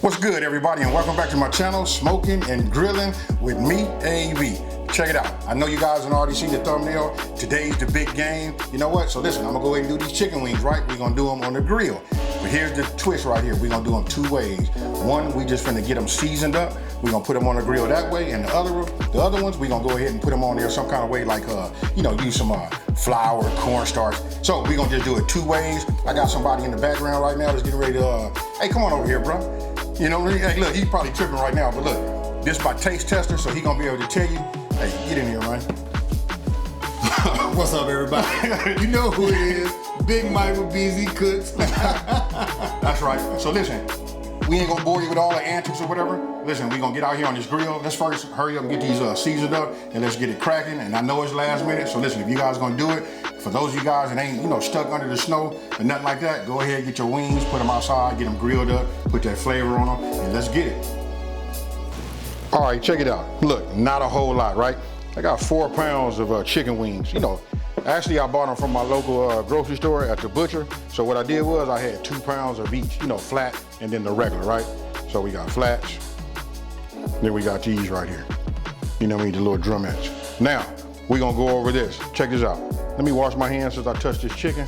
What's good, everybody, and welcome back to my channel, Smoking and Grilling with me, AV. Check it out. I know you guys have already seen the thumbnail. Today's the big game. You know what? So listen, I'm gonna go ahead and do these chicken wings, right? We're gonna do them on the grill. But here's the twist right here. We're gonna do them two ways. One, we just finna get them seasoned up. We're gonna put them on the grill that way, and the other ones, we're gonna go ahead and put them on there some kind of way, like use some flour, cornstarch. So we're gonna just do it two ways. I got somebody in the background right now that's getting ready to, hey, come on over here, bro. You know, hey, look, he's probably tripping right now, but look, this is my taste tester, so he's gonna be able to tell you, hey, get in here, man. What's up, everybody? You know who it is. Big Mike with BZ Cooks. That's right. So listen, we ain't gonna bore you with all the antics or whatever. Listen, we gonna get out here on this grill. Let's first hurry up and get these seasoned up, and let's get it cracking. And I know it's last minute, so listen, if you guys gonna do it, for those of you guys that ain't, stuck under the snow or nothing like that, go ahead, get your wings, put them outside, get them grilled up, put that flavor on them, and let's get it. All right, check it out. Look, not a whole lot, right? I got 4 pounds of chicken wings. Actually, I bought them from my local grocery store at the butcher. So what I did was I had 2 pounds of each, flat, and then the regular, right? So we got flats, then we got these right here. The little drumettes. Now, we're gonna go over this. Check this out. Let me wash my hands since I touched this chicken.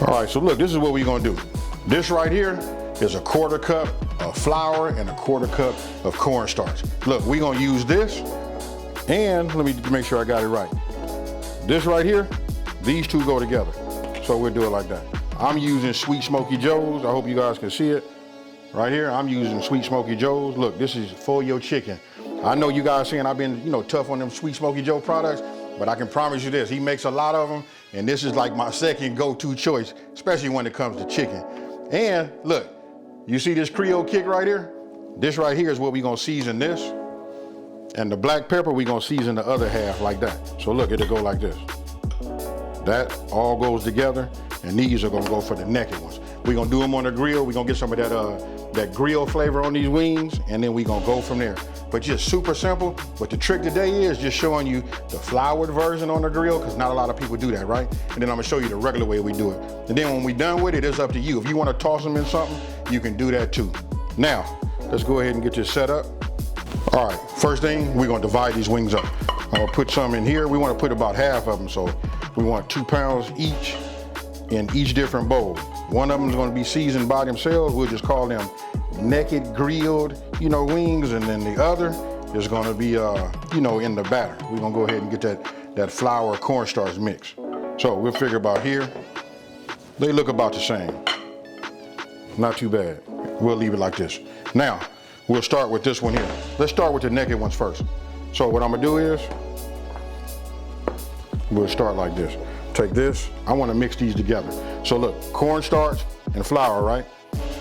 All right, so look, this is what we're gonna do. This right here is a 1/4 cup of flour and a 1/4 cup of cornstarch. Look, we're gonna use this, and let me make sure I got it right. This right here, these two go together. So we'll do it like that. I'm using Sweet Smoky Joe's. I hope you guys can see it. Right here, I'm using Sweet Smoky Joe's. Look, this is for your chicken. I know you guys saying I've been, tough on them Sweet Smoky Joe products, but I can promise you this, he makes a lot of them, and this is like my second go-to choice, especially when it comes to chicken. And look, you see this Creole kick right here? This right here is what we're gonna season this. And the black pepper, we're gonna season the other half like that. So look, it'll go like this. That all goes together, and these are gonna go for the naked ones. We're gonna do them on the grill. We're gonna get some of that grill flavor on these wings, and then we're gonna go from there. But just super simple. But the trick today is just showing you the floured version on the grill, because not a lot of people do that, right? And then I'm gonna show you the regular way we do it. And then when we're done with it, it's up to you. If you wanna toss them in something, you can do that too. Now, let's go ahead and get this set up. All right, first thing, we're gonna divide these wings up. I'm gonna put some in here. We wanna put about half of them, so we want 2 pounds each in each different bowl. One of them is gonna be seasoned by themselves. We'll just call them naked grilled, wings, and then the other is gonna be, in the batter. We're gonna go ahead and get that flour cornstarch mix. So we'll figure about here. They look about the same. Not too bad. We'll leave it like this. Now, we'll start with this one here. Let's start with the naked ones first. So what I'm gonna do is, we'll start like this. Take this, I wanna mix these together. So look, cornstarch and flour, right?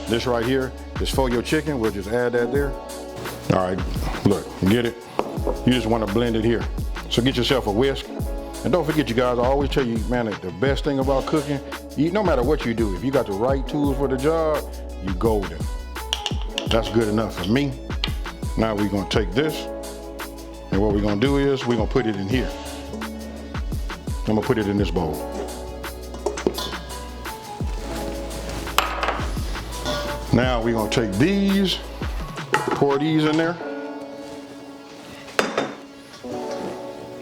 This right here is for your chicken. We'll just add that there. All right, look, get it? You just wanna blend it here. So get yourself a whisk. And don't forget, you guys, I always tell you, man, the best thing about cooking, no matter what you do, if you got the right tools for the job, you golden. That's good enough for me. Now we're gonna take this, and what we're gonna do is we're gonna put it in here. I'm gonna put it in this bowl. Now we're gonna take these, pour these in there,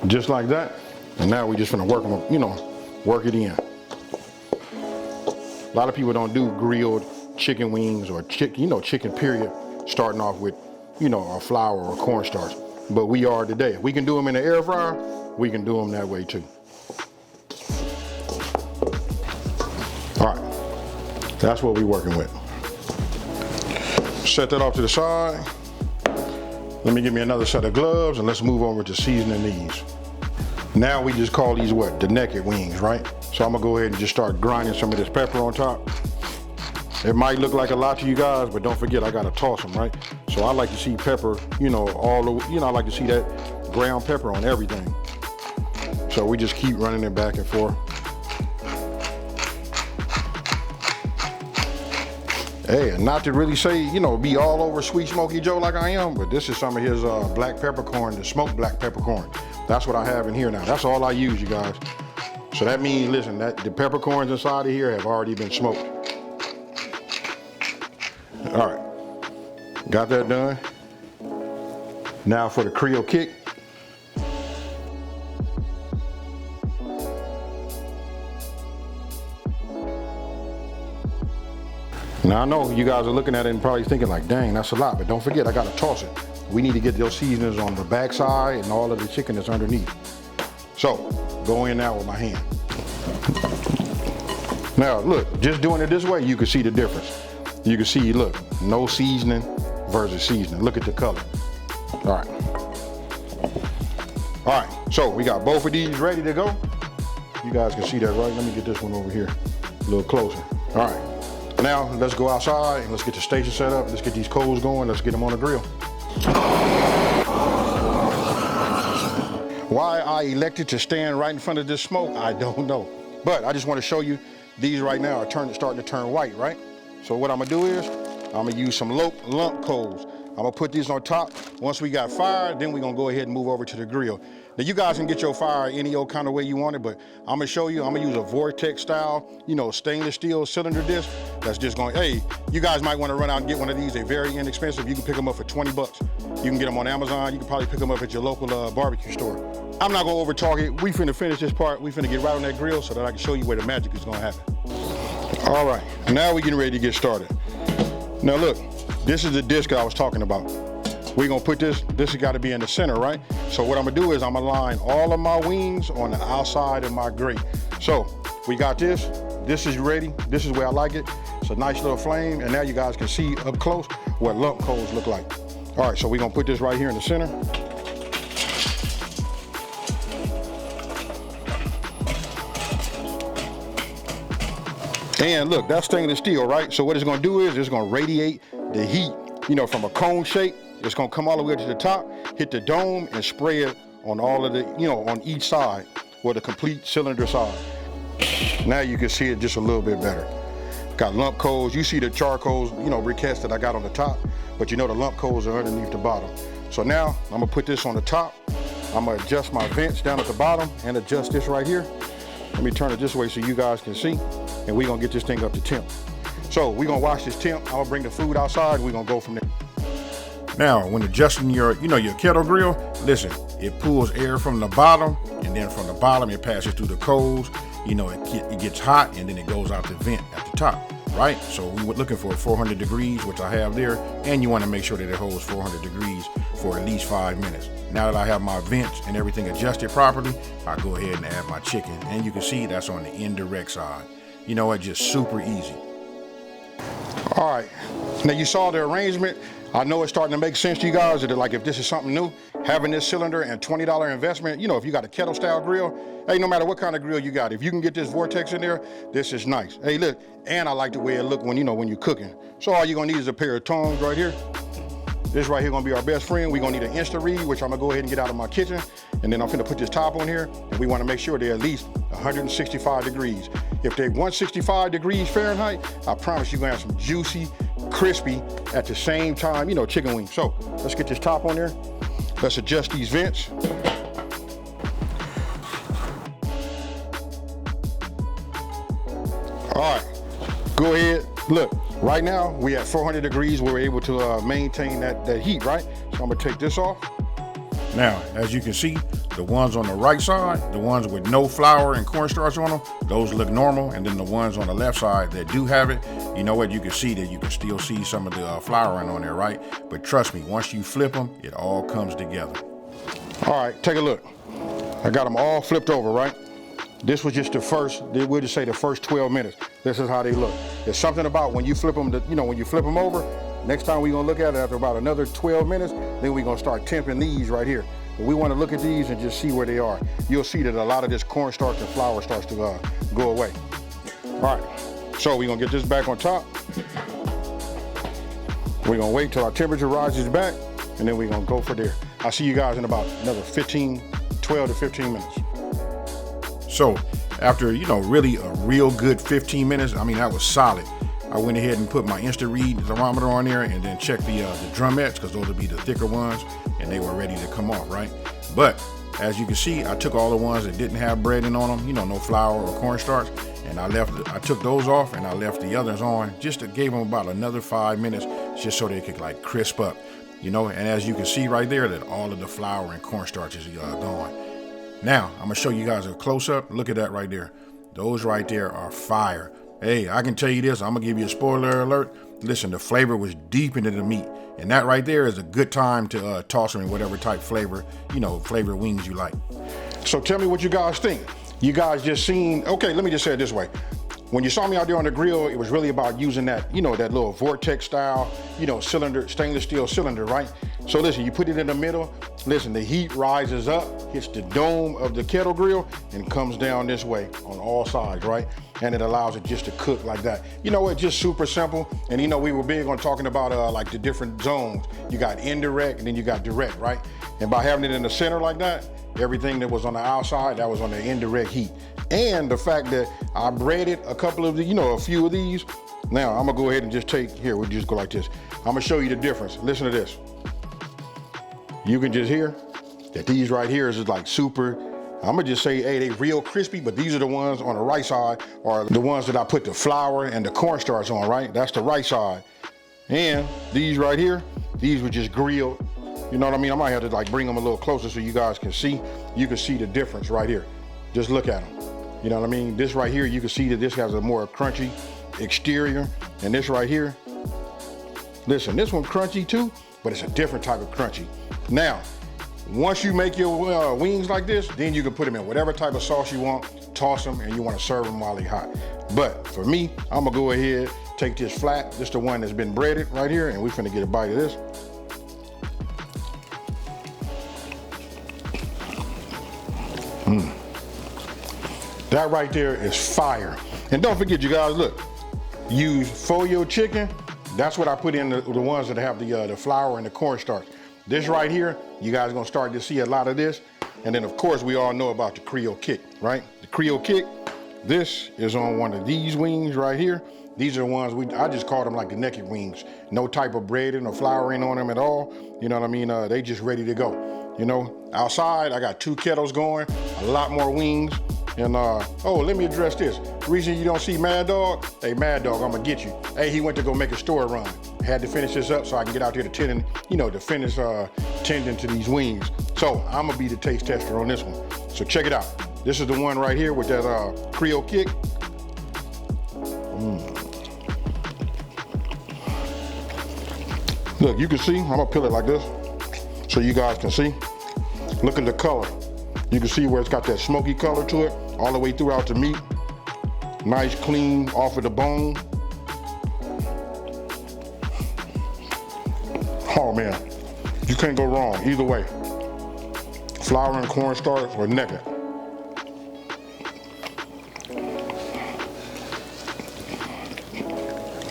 just like that. And now we're just gonna work them, work it in. A lot of people don't do grilled chicken wings or chicken period, starting off with, a flour or cornstarch. But we are today. If we can do them in the air fryer, we can do them that way too. All right, that's what we're working with. Set that off to the side. Let me get me another set of gloves, and let's move over to seasoning these. Now we just call these what? The naked wings, right? So I'm gonna go ahead and just start grinding some of this pepper on top. It might look like a lot to you guys, but don't forget I gotta toss them, right? So I like to see pepper, I like to see that ground pepper on everything. So we just keep running it back and forth. Hey, and not to really say, be all over Sweet Smoky Joe like I am, but this is some of his black peppercorn, the smoked black peppercorn. That's what I have in here now. That's all I use, you guys. So that means, listen, that the peppercorns inside of here have already been smoked. All right, Got that done. Now for the Creole kick. Now I know you guys are looking at it and probably thinking like, dang, that's a lot, but don't forget, I gotta toss it. We need to get those seasonings on the backside and all of the chicken that's underneath. So, go in now with my hand. Now look, just doing it this way, you can see the difference. You can see, look, no seasoning versus seasoning. Look at the color. All right. All right, so we got both of these ready to go. You guys can see that, right? Let me get this one over here a little closer. All right. Now, let's go outside and let's get the station set up. Let's get these coals going. Let's get them on the grill. Why I elected to stand right in front of this smoke, I don't know. But I just want to show you, these right now are starting to turn white, right? So what I'm gonna do is, I'm gonna use some lump coals. I'm gonna put these on top. Once we got fire, then we're gonna go ahead and move over to the grill. Now you guys can get your fire any old kind of way you want it, but I'm gonna show you, I'm gonna use a vortex style, stainless steel cylinder disc. That's just going, hey, you guys might wanna run out and get one of these. They're very inexpensive. You can pick them up for 20 bucks. You can get them on Amazon. You can probably pick them up at your local barbecue store. I'm not gonna over talk it. We finna finish this part. We finna get right on that grill so that I can show you where the magic is gonna happen. All right, now we're getting ready to get started. Now look, this is the disc I was talking about. We're gonna put this has gotta be in the center, right? So what I'm gonna do is I'm gonna line all of my wings on the outside of my grate. So we got this is ready. This is where I like it. It's a nice little flame, and now you guys can see up close what lump coals look like. All right, so we're gonna put this right here in the center. And look, that's stainless steel, right? So what it's gonna do is it's gonna radiate the heat, from a cone shape. It's gonna come all the way to the top, hit the dome, and spray it on all of the, on each side, or the complete cylinder side. Now you can see it just a little bit better. Got lump coals. You see the charcoals, briquettes that I got on the top, but the lump coals are underneath the bottom. So now I'm gonna put this on the top. I'm gonna adjust my vents down at the bottom and adjust this right here. Let me turn it this way so you guys can see, and we're gonna get this thing up to temp. So we're gonna watch this temp. I'll bring the food outside. We're gonna go from there. Now, when adjusting your kettle grill, listen, it pulls air from the bottom, and then from the bottom it passes through the coals. It gets hot, and then it goes out the vent at the top, right? So we were looking for 400 degrees, which I have there, and you want to make sure that it holds 400 degrees for at least 5 minutes. Now that I have my vents and everything adjusted properly, I go ahead and add my chicken, and you can see that's on the indirect side. Just super easy. All right, now you saw the arrangement. I know it's starting to make sense to you guys that like if this is something new, having this cylinder and $20 investment, if you got a kettle style grill, hey, no matter what kind of grill you got, if you can get this vortex in there, this is nice. Hey, look, and I like the way it look when you're cooking. So all you're gonna need is a pair of tongs right here. This right here gonna be our best friend. We're gonna need an Insta-Read, which I'm gonna go ahead and get out of my kitchen. And then I'm gonna put this top on here, and we wanna make sure they're at least 165 degrees. If they're 165 degrees Fahrenheit, I promise you're gonna have some juicy, crispy, at the same time, chicken wings. So let's get this top on there. Let's adjust these vents. All right, go ahead. Look, right now we at 400 degrees. We're able to maintain that heat, right? So I'm gonna take this off. Now, as you can see, the ones on the right side, the ones with no flour and cornstarch on them, those look normal. And then the ones on the left side that do have it, you can see that you can still see some of the flouring on there, right? But trust me, once you flip them, it all comes together. All right, take a look. I got them all flipped over, right? This was just the first, we'll just say the first 12 minutes. This is how they look. There's something about when you flip them, when you flip them over, next time we're gonna look at it after about another 12 minutes, then we're gonna start temping these right here. But we wanna look at these and just see where they are. You'll see that a lot of this cornstarch and flour starts to go away. All right, so we're gonna get this back on top. We're gonna wait till our temperature rises back, and then we're gonna go for there. I'll see you guys in about another 12 to 15 minutes. So after, really a real good 15 minutes, that was solid. I went ahead and put my Insta-Read thermometer on there and then checked the drumettes, because those would be the thicker ones, and they were ready to come off, right? But as you can see, I took all the ones that didn't have breading on them, no flour or cornstarch, and I took those off and I left the others on, just to gave them about another 5 minutes, just so they could like crisp up, you know. And as you can see right there, that all of the flour and cornstarch is gone. Now I'm gonna show you guys a close up. Look at that right there. Those right there are fire. Hey, I can tell you this, I'm gonna give you a spoiler alert. Listen, the flavor was deep into the meat, and that right there is a good time to toss them in whatever type flavor, you know, flavor wings you like. So tell me what you guys think. You guys just seen, okay, let me just say it this way. When you saw me out there on the grill, it was really about using that, you know, that little vortex style, you know, cylinder, stainless steel cylinder, right? So listen, you put it in the middle, listen, the heat rises up, hits the dome of the kettle grill, and comes down this way on all sides, right? And it allows it just to cook like that. You know, it's just super simple. And you know, we were big on talking about like the different zones. You got indirect and then you got direct, right? And by having it in the center like that, everything that was on the outside, that was on the indirect heat. And the fact that I breaded a couple of the, you know, a few of these. Now I'm gonna go ahead and just take, here, we'll just go like this. I'm gonna show you the difference. Listen to this. You can just hear that these right here is like super, I'm gonna just say, hey, they real crispy, but these are the ones on the right side, are the ones that I put the flour and the cornstarch on, right? That's the right side. And these right here, these were just grilled. You know what I mean? I might have to like bring them a little closer so you guys can see. You can see the difference right here. Just look at them. You know what I mean? This right here, you can see that this has a more crunchy exterior. And this right here, listen, this one crunchy too, but it's a different type of crunchy. Now, once you make your wings like this, then you can put them in whatever type of sauce you want, toss them, and you want to serve them while they're hot. But for me, I'm gonna go ahead, take this flat, this the one that's been breaded right here, and we're finna get a bite of this. That right there is fire. And don't forget, you guys, look, use Folio chicken. That's what I put in the ones that have the flour and the cornstarch. This right here, you guys are gonna start to see a lot of this. And then of course, we all know about the Creole kick, right? The Creole kick, this is on one of these wings right here. These are the ones I just call them like the naked wings. No type of breading or flouring on them at all. You know what I mean? They just ready to go. You know, outside, I got 2 kettles going, a lot more wings. And oh, let me address this. The reason you don't see Mad Dog, hey, Mad Dog, I'm gonna get you. Hey, he went to go make a store run. Had to finish this up so I can get out there to tending, you know, to finish tending to these wings. So I'm gonna be the taste tester on this one. So check it out. This is the one right here with that Creole kick. Look, you can see, I'm gonna peel it like this so you guys can see. Look at the color. You can see where it's got that smoky color to it, all the way throughout the meat. Nice, clean, off of the bone. Oh man, you can't go wrong either way. Flour and cornstarch or naked.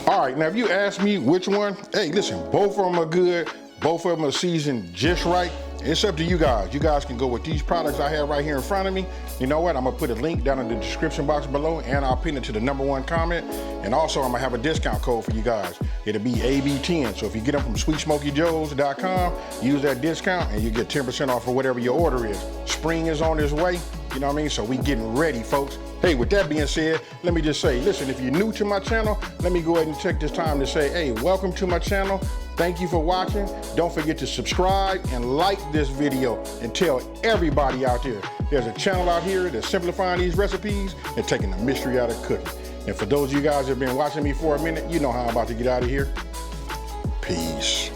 All right, now if you ask me which one, hey, listen, both of them are good. Both of them are seasoned just right. It's up to you guys. You guys can go with these products I have right here in front of me. You know what? I'm gonna put a link down in the description box below, and I'll pin it to the #1 comment. And also, I'm gonna have a discount code for you guys. It'll be AB10. So if you get them from SweetSmokyJoes.com, use that discount and you get 10% off for whatever your order is. Spring is on its way. You know what I mean? So we getting ready, folks. Hey, with that being said, let me just say, listen, if you're new to my channel, let me go ahead and take this time to say, hey, welcome to my channel. Thank you for watching. Don't forget to subscribe and like this video and tell everybody out there there's a channel out here that's simplifying these recipes and taking the mystery out of cooking. And for those of you guys that have been watching me for a minute, you know how I'm about to get out of here. Peace.